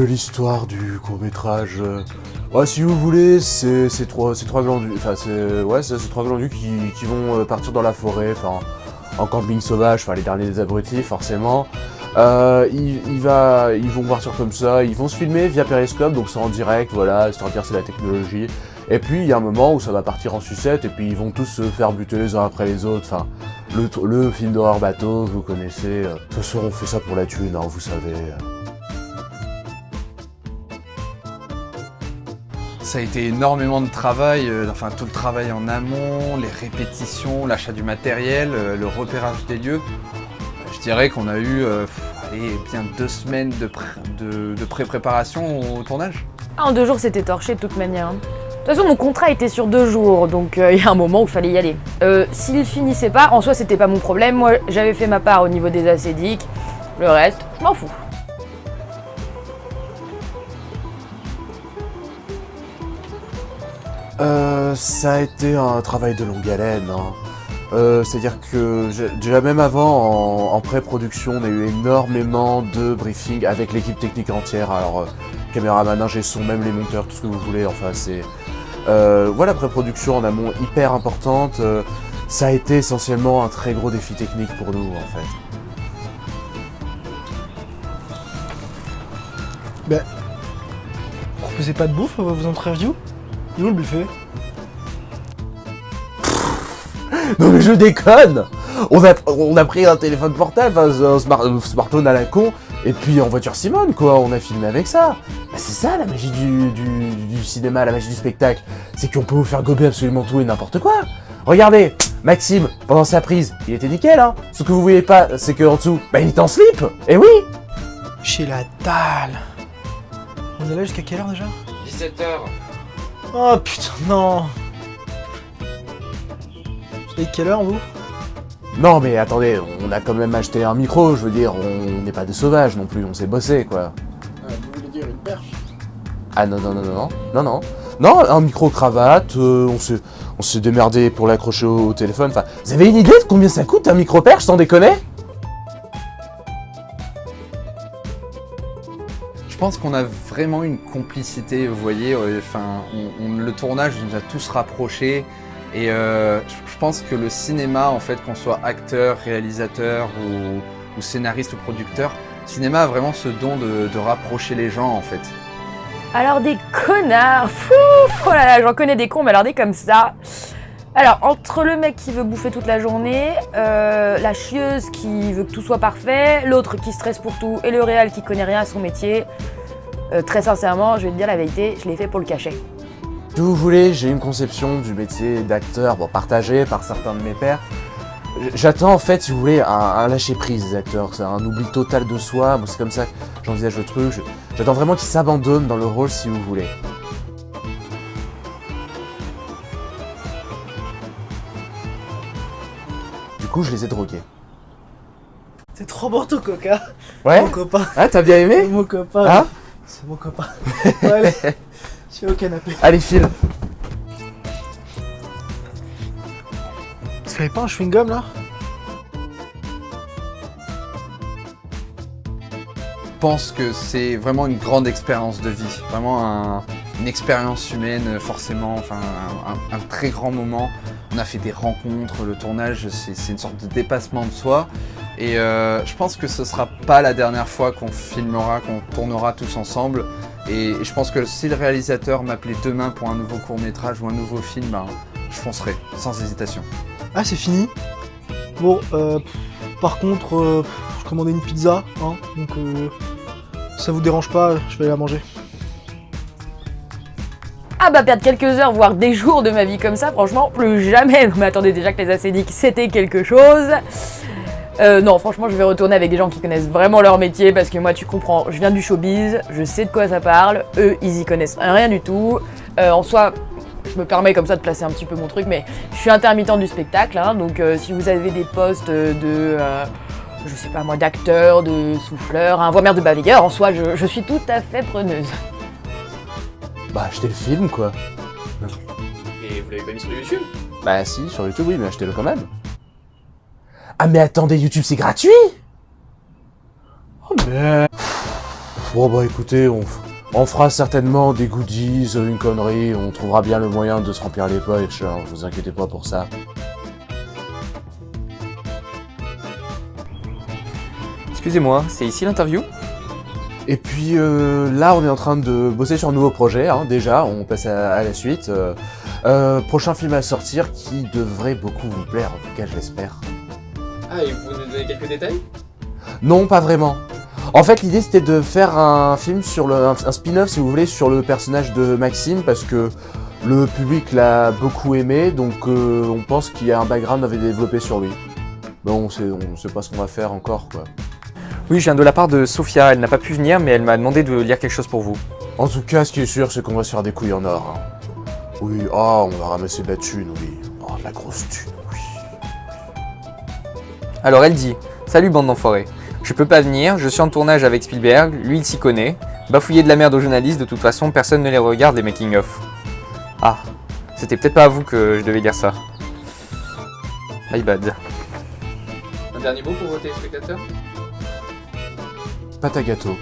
L'histoire du court-métrage... Ouais, si vous voulez, c'est trois glandus... Enfin, c'est trois glandus qui vont partir dans la forêt, enfin, en camping sauvage, enfin, les derniers des abrutis, forcément. Ils vont partir comme ça, ils vont se filmer via Periscope, donc c'est en direct, voilà, histoire de dire c'est la technologie. Et puis, il y a un moment où ça va partir en sucette, et puis ils vont tous se faire buter les uns après les autres, enfin... Le film d'horreur bateau, vous connaissez. De toute façon, on fait ça pour la thune, hein, vous savez. Ça a été énormément de travail, enfin tout le travail en amont, les répétitions, l'achat du matériel, le repérage des lieux. Je dirais qu'on a eu bien 2 semaines de pré-préparation au tournage. Ah, en 2 jours, c'était torché de toute manière. De toute façon, mon contrat était sur 2 jours, donc il y a un moment où il fallait y aller. S'il finissait pas, en soi, c'était pas mon problème. Moi, j'avais fait ma part au niveau des acédiques. Le reste, je m'en fous. Ça a été un travail de longue haleine, hein. C'est-à-dire que déjà même avant, en pré-production, on a eu énormément de briefings avec l'équipe technique entière. Alors, caméraman, ingé son, même les monteurs, tout ce que vous voulez, enfin c'est... Voilà, pré-production en amont hyper importante. Ça a été essentiellement un très gros défi technique pour nous, en fait. Ben... Proposez pas de bouffe vos interviews? Il est où le buffet? Non mais je déconne! On a pris un téléphone portable, un smartphone à la con, et puis en voiture Simone, quoi, on a filmé avec ça. Bah, c'est ça la magie du cinéma, la magie du spectacle. C'est qu'on peut vous faire gober absolument tout et n'importe quoi. Regardez, Maxime, pendant sa prise, il était nickel, hein. Ce que vous voyez pas, c'est qu'en dessous, bah il était en slip. Et oui! Chez la dalle. On est là jusqu'à quelle heure déjà? 17h. Oh putain, non. Vous savez quelle heure, vous? Non mais attendez, on a quand même acheté un micro, je veux dire, on n'est pas des sauvages non plus, on s'est bossé, quoi. Vous voulez dire une perche? Ah non, non, un micro-cravate, on s'est démerdé pour l'accrocher au téléphone, enfin... Vous avez une idée de combien ça coûte un micro-perche, sans déconner? Je pense qu'on a vraiment une complicité, vous voyez, le tournage nous a tous rapprochés. Et je pense que le cinéma, en fait, qu'on soit acteur, réalisateur ou scénariste ou producteur, le cinéma a vraiment ce don de rapprocher les gens, en fait. Alors des connards, fouf, oh là là, j'en connais des cons, mais alors des comme ça. Alors, entre le mec qui veut bouffer toute la journée, la chieuse qui veut que tout soit parfait, l'autre qui stresse pour tout, et le réal qui connaît rien à son métier, très sincèrement, je vais te dire la vérité, je l'ai fait pour le cachet. Si vous voulez, j'ai une conception du métier d'acteur, bon, partagée par certains de mes pairs. J'attends en fait, si vous voulez, un lâcher-prise des acteurs, c'est un oubli total de soi, moi c'est comme ça que j'envisage le truc, j'attends vraiment qu'ils s'abandonnent dans le rôle si vous voulez. Du coup, je les ai drogués. C'est trop bon ton coca. Ouais? Mon copain. Ah, t'as bien aimé? Mon copain. Hein? C'est mon copain. Ouais, allez, je suis au canapé. Allez, file. Tu fais pas un chewing-gum là? Je pense que c'est vraiment une grande expérience de vie, vraiment une expérience humaine, forcément, enfin un très grand moment. On a fait des rencontres, le tournage, c'est une sorte de dépassement de soi. Et je pense que ce sera pas la dernière fois qu'on filmera, qu'on tournera tous ensemble. Et je pense que si le réalisateur m'appelait demain pour un nouveau court-métrage ou un nouveau film, ben, je foncerai, sans hésitation. Ah, c'est fini. Bon, par contre, je commandais une pizza, hein, donc ça vous dérange pas, je vais aller la manger. Ah bah perdre quelques heures, voire des jours de ma vie comme ça, franchement, plus jamais. Mais attendez, déjà que les acédiques, c'était quelque chose. Non, franchement, je vais retourner avec des gens qui connaissent vraiment leur métier, parce que moi, tu comprends, je viens du showbiz, je sais de quoi ça parle, eux, ils y connaissent rien du tout. En soi, je me permets comme ça de placer un petit peu mon truc, mais je suis intermittent du spectacle, hein, donc si vous avez des postes je sais pas moi, d'acteur, de souffleur, voire mère de balayeur, en soi, je suis tout à fait preneuse. Bah, achetez le film, quoi. Et vous l'avez pas mis sur YouTube? Bah si, sur YouTube, oui, mais achetez-le quand même. Ah mais attendez, YouTube, c'est gratuit? Oh mais... Bon bah écoutez, on fera certainement des goodies, une connerie, on trouvera bien le moyen de se remplir les poches, hein, vous inquiétez pas pour ça. Excusez-moi, c'est ici l'interview? Et puis là, on est en train de bosser sur un nouveau projet, hein, déjà, on passe à la suite. Prochain film à sortir qui devrait beaucoup vous plaire, en tout cas je l'espère. Ah, et vous nous donnez quelques détails? Non, pas vraiment. En fait, l'idée c'était de faire un film sur un spin-off, si vous voulez, sur le personnage de Maxime, parce que le public l'a beaucoup aimé, donc on pense qu'il y a un background à développer sur lui. Bon, on sait pas ce qu'on va faire encore, quoi. Oui, je viens de la part de Sophia, elle n'a pas pu venir, mais elle m'a demandé de lire quelque chose pour vous. En tout cas, ce qui est sûr, c'est qu'on va se faire des couilles en or. Hein. Oui, on va ramasser de la thune, oui. Oh, de la grosse thune, oui. Alors elle dit « Salut bande d'enfoirés, je peux pas venir, je suis en tournage avec Spielberg, lui il s'y connaît. Bafouiller de la merde aux journalistes, de toute façon personne ne les regarde les making-of. » Ah, c'était peut-être pas à vous que je devais dire ça. My bad. Un dernier mot pour vos téléspectateurs? Pâte à gâteau.